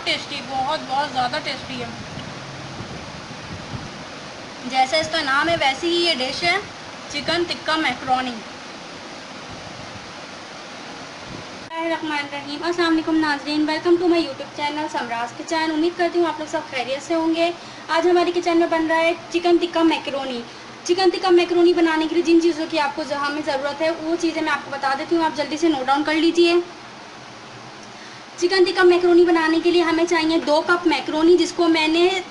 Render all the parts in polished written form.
बहुत टेस्टी, बहुत बहुत ज़्यादा टेस्टी है। जैसे इसका नाम है वैसे ही ये डिश है, चिकन टिक्का मैकरोनी। अस्सलामुअलैकुम, अस्सलाम वालेकुम नाज़रीन, welcome to my YouTube channel Samraj kitchen. उम्मीद करती हूँ आप लोग सब खैरियत से होंगे। आज हमारे किचन में बन रहा है chicken tikka macaroni. Chicken tikka macaroni बनाने के लिए जिन चीज़ों की आपको हमें ज़रूरत है वो चीज़ें मैं आपको बता देती हूँ, आप जल्दी से नोट डाउन कर लीजिए। चिकन टिक्का मैकरोनी बनाने के लिए हमें चाहिए 2 कप मैकरोनी, जिसको मैंने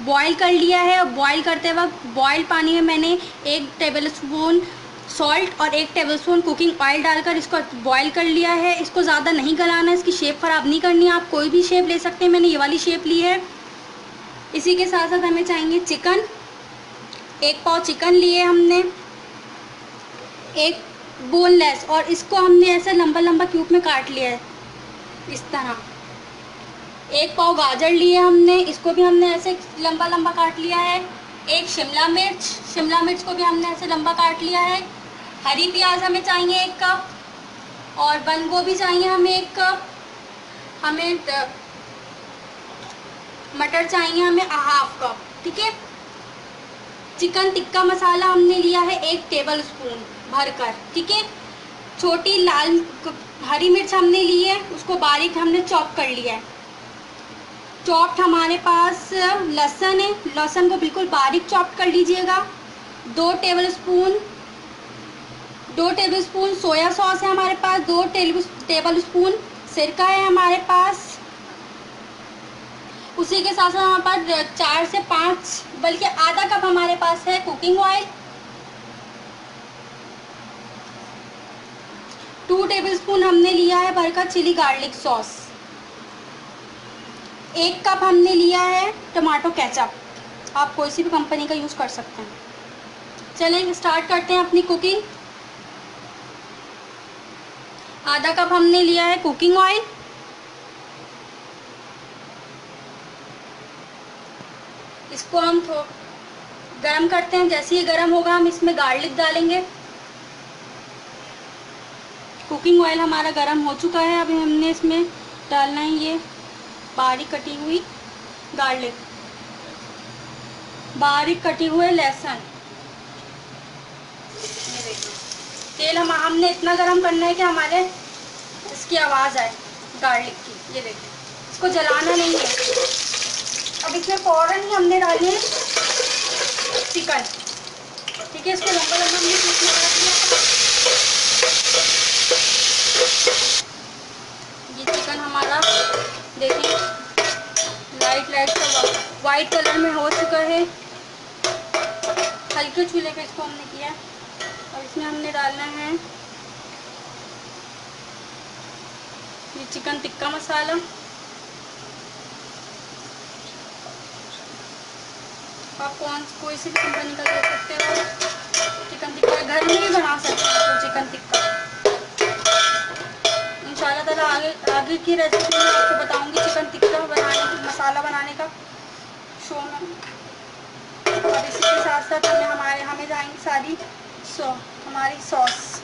बॉईल कर लिया है। बॉईल करते वक्त बॉइल्ड पानी में मैंने 1 टेबलस्पून सॉल्ट और 1 टेबलस्पून कुकिंग ऑयल डालकर इसको बॉईल कर लिया है। इसको ज़्यादा नहीं गलाना है, इसकी शेप ख़राब नहीं करनी है, आप कोई भी शेप ले सकते हैं। मैंने ये वाली शेप ली है। इसी के साथ साथ हमें चाहिए चिकन, 1 पाव चिकन लिए हमने, एक बोनलेस, और इसको हमने ऐसे लंबा लंबा क्यूब में काट लिया है इस तरह। 1 पाव गाजर लिए हमने, इसको भी हमने ऐसे लंबा लंबा काट लिया है। 1 शिमला मिर्च को भी हमने ऐसे लंबा काट लिया है। हरी प्याज हमें चाहिए 1 कप, और बंद गोभी चाहिए हमें 1 कप। हमें मटर चाहिए हमें ½ कप, ठीक है। चिकन टिक्का मसाला हमने लिया है 1 टेबल स्पून भरकर, ठीक है। छोटी लाल हरी मिर्च हमने ली है, उसको बारीक हमने चॉप कर लिया है। चॉप्ड हमारे पास लहसुन है, लहसुन को बिल्कुल बारीक चॉप कर लीजिएगा। 2 टेबलस्पून सोया सॉस है हमारे पास। 2 टेबलस्पून सिरका है हमारे पास। उसी के साथ साथ हमारे पास 4 से 5 बल्कि आधा कप हमारे पास है कुकिंग ऑयल। 2 टेबलस्पून हमने लिया है भरकर चिली गार्लिक सॉस। 1 कप हमने लिया है टमाटो केचप, आप कोई सी भी कंपनी का यूज़ कर सकते हैं। चलें स्टार्ट करते हैं अपनी कुकिंग। आधा कप हमने लिया है कुकिंग ऑयल। इसको हम गरम करते हैं। जैसे ही गरम होगा हम इसमें गार्लिक डालेंगे। कुकिंग ऑयल हमारा गरम हो चुका है। अभी हमने इसमें डालना है ये बारीक कटी हुई गार्लिक, बारीक कटी हुए लहसुन। ये देखिए तेल हमने इतना गरम करना है कि हमारे इसकी आवाज़ आए गार्लिक की। ये देखिए इसको जलाना नहीं है। अब इसमें फ़ौरन ही हमने डाली है चिकन, ठीक है। इसको लंबा लंबा हमने पीस में काट लिया था। ये चिकन हमारा देखिए लाइट सा वाइट कलर में हो चुका है। हल्के चूल्हे पे इसको हमने किया। और इसमें हमने डालना है ये चिकन टिक्का मसाला। आप कोई सी भी कंपनी का ले सकते हो। चिकन टिक्का घर में ही बना सकते हैं तो चिकन टिक्का। इंशाल्लाह ताला आगे की रेसिपी में आपको बताऊंगी चिकन टिक्का बनाने की, मसाला बनाने का शो में। और इसी के साथ साथ हमें जाएंगी सारी हमारी सॉस।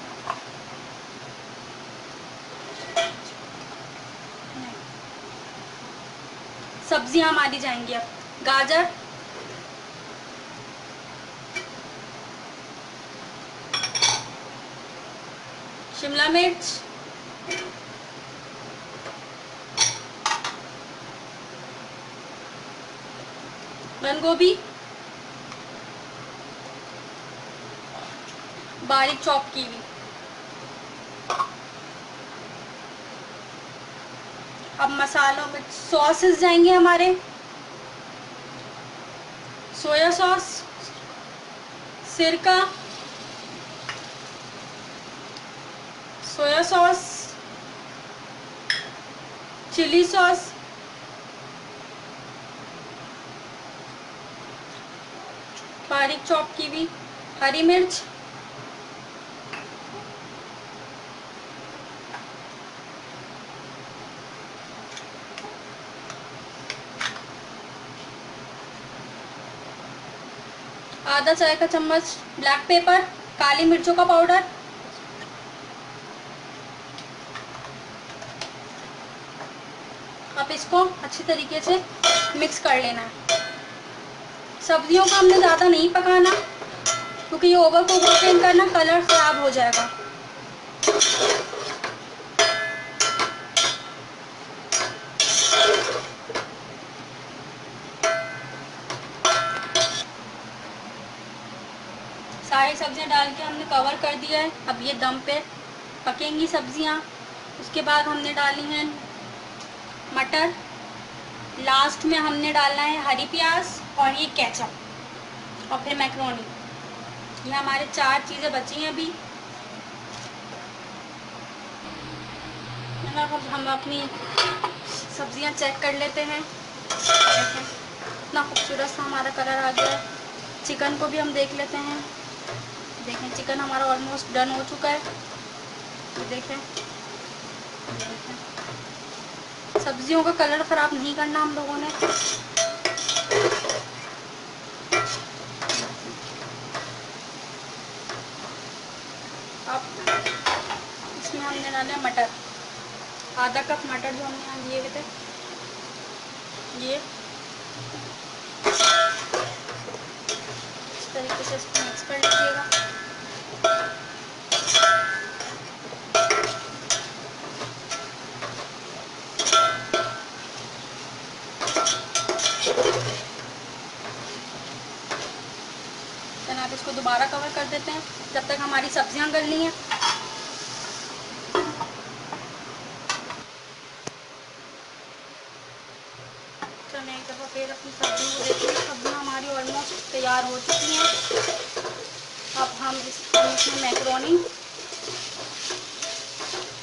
सब्जियां हमारी जाएंगी अब गाजर, शिमला मिर्च, बंद गोभी बारीक चॉप की हुई। अब मसालों में सॉसेस जाएंगे हमारे सोया सॉस, सिरका, सोया सॉस, चिली सॉस, बारीक चॉप की हुई हरी मिर्च, आधा चाय का चम्मच ब्लैक पेपर, काली मिर्चों का पाउडर, अब इसको अच्छी तरीके से मिक्स कर लेना है। सब्जियों को हमने ज़्यादा नहीं पकाना, क्योंकि ये ओवर कुक होकर इनका ना कलर ख़राब हो जाएगा। सारी सब्जियां डाल के हमने कवर कर दिया है। अब ये दम पे पकेंगी सब्जियां। उसके बाद हमने डाली हैं मटर। लास्ट में हमने डालना है हरी प्याज और ये केचप और फिर मैक्रोनी। ये हमारे 4 चीज़ें बची हैं अभी। अब हम अपनी सब्जियां चेक कर लेते हैं। देखें इतना खूबसूरत सा हमारा कलर आ गया है। चिकन को भी हम देख लेते हैं। देखें चिकन हमारा ऑलमोस्ट डन हो चुका है। ये देखें सब्जियों का कलर ख़राब नहीं करना हम लोगों ने। अब इसमें हमने डाले मटर, आधा कप मटर जो हमने यहाँ लिए हुए थे, ये इस तरीके से इसको मिक्स कर लीजिएगा। आप इसको दोबारा कवर कर देते हैं जब तक हमारी सब्जियां गलनी हैं। चलिए एक दफ़ा फिर अपनी सब्जियों को देखिए। सब्जियां हमारी ऑलमोस्ट तैयार हो चुकी हैं। अब हम इसमें मैक्रोनी।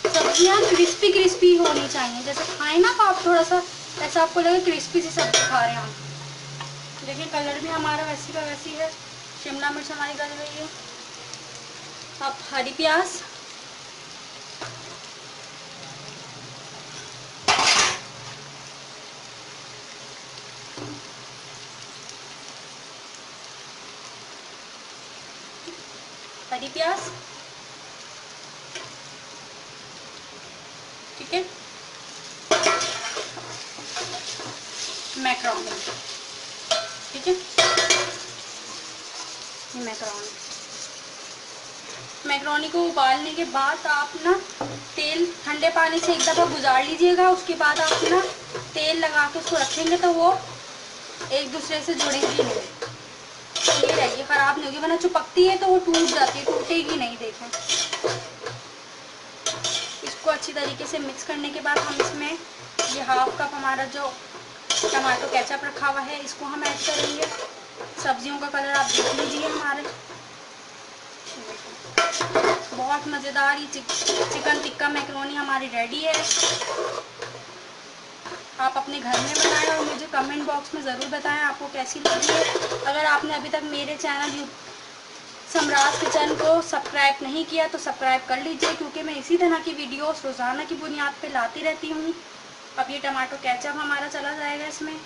सब्जियां क्रिस्पी क्रिस्पी होनी चाहिए, जैसे खाएं ना तो आप थोड़ा सा ऐसा आपको लगे क्रिस्पी सी सब्जी खा रहे हैं हम। देखिए कलर भी हमारा वैसी का वैसी है। शिमला मिर्च हमारी गल गई है। अब हरी प्याज, हरी प्याज, ठीक है, मैक्रोनी, ठीक है, ये मैक्रोनी को उबालने के बाद आप ना तेल ठंडे पानी से एक दफ़ा गुजार लीजिएगा। उसके बाद आप ना तेल लगा के उसको रखेंगे तो वो एक दूसरे से जुड़ेंगी नहीं, ये रहेगी, ख़राब नहीं होगी। वरना चिपकती है तो वो टूट जाती है, टूटेगी नहीं। देखें इसको अच्छी तरीके से मिक्स करने के बाद हम इसमें ये हाफ कप हमारा जो टमाटो केचप रखा हुआ है इसको हम ऐड करेंगे। सब्जियों का कलर आप देख लीजिए हमारे। बहुत मज़ेदार ये चिकन टिक्का मैक्रोनी हमारी रेडी है। आप अपने घर में बनाएं और मुझे कमेंट बॉक्स में ज़रूर बताएं आपको कैसी लगी है। अगर आपने अभी तक मेरे चैनल सम्राज किचन को सब्सक्राइब नहीं किया तो सब्सक्राइब कर लीजिए, क्योंकि मैं इसी तरह की वीडियोस रोज़ाना की बुनियाद पे लाती रहती हूँ। अब ये टमाटो केचप हमारा चला जाएगा इसमें।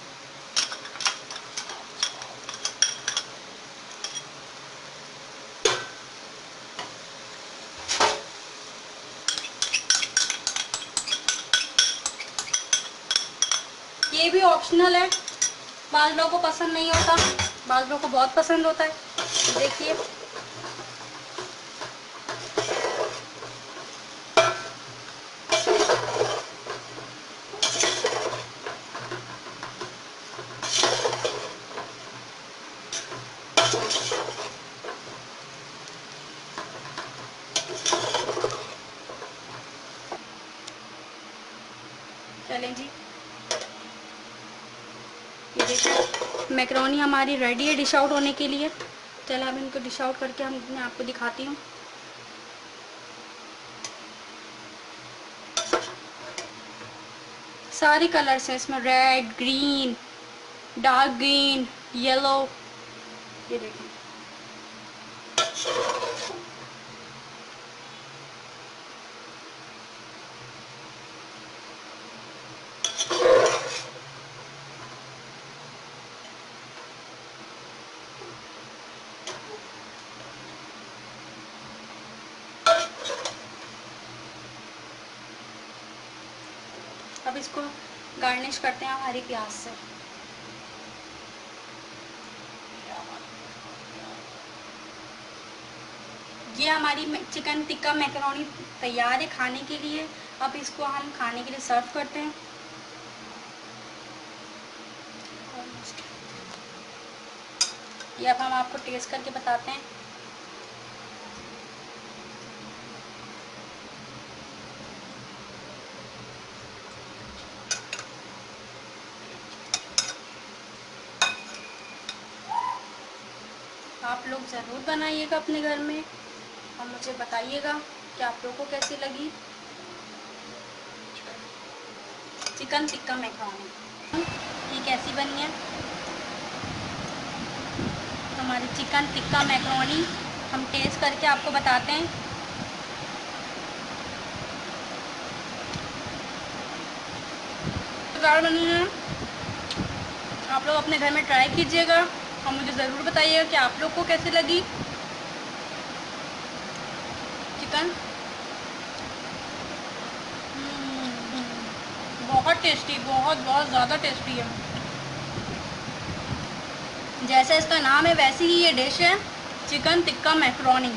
ये भी ऑप्शनल है, बाज़ लोगों को पसंद नहीं होता, बाज़ लोगों को बहुत पसंद होता है। देखिए चलें जी, ये देखिए मैक्रोनी हमारी रेडी है डिश आउट होने के लिए। चलो अब इनको डिश आउट करके मैं आपको दिखाती हूँ। सारे कलर्स हैं इसमें, red, green, dark green, yellow. ये देखें अब इसको गार्निश करते हैं हरी प्याज से। ये हमारी चिकन टिक्का मैकरोनी तैयार है खाने के लिए। अब इसको हम खाने के लिए सर्व करते हैं। ये अब हम आपको टेस्ट करके बताते हैं। आप लोग ज़रूर बनाइएगा अपने घर में और मुझे बताइएगा कि आप लोगों को कैसी लगी चिकन टिक्का मैकरोनी। ये कैसी बनी है हमारी चिकन टिक्का मैकरोनी, हम टेस्ट करके आपको बताते हैं। बनी है, आप लोग अपने घर में ट्राई कीजिएगा और मुझे ज़रूर बताइएगा कि आप लोग को कैसी लगी चिकन। बहुत टेस्टी, बहुत ज़्यादा टेस्टी है। जैसे इसका नाम है वैसी ही ये डिश है, चिकन टिक्का मैकरोनी।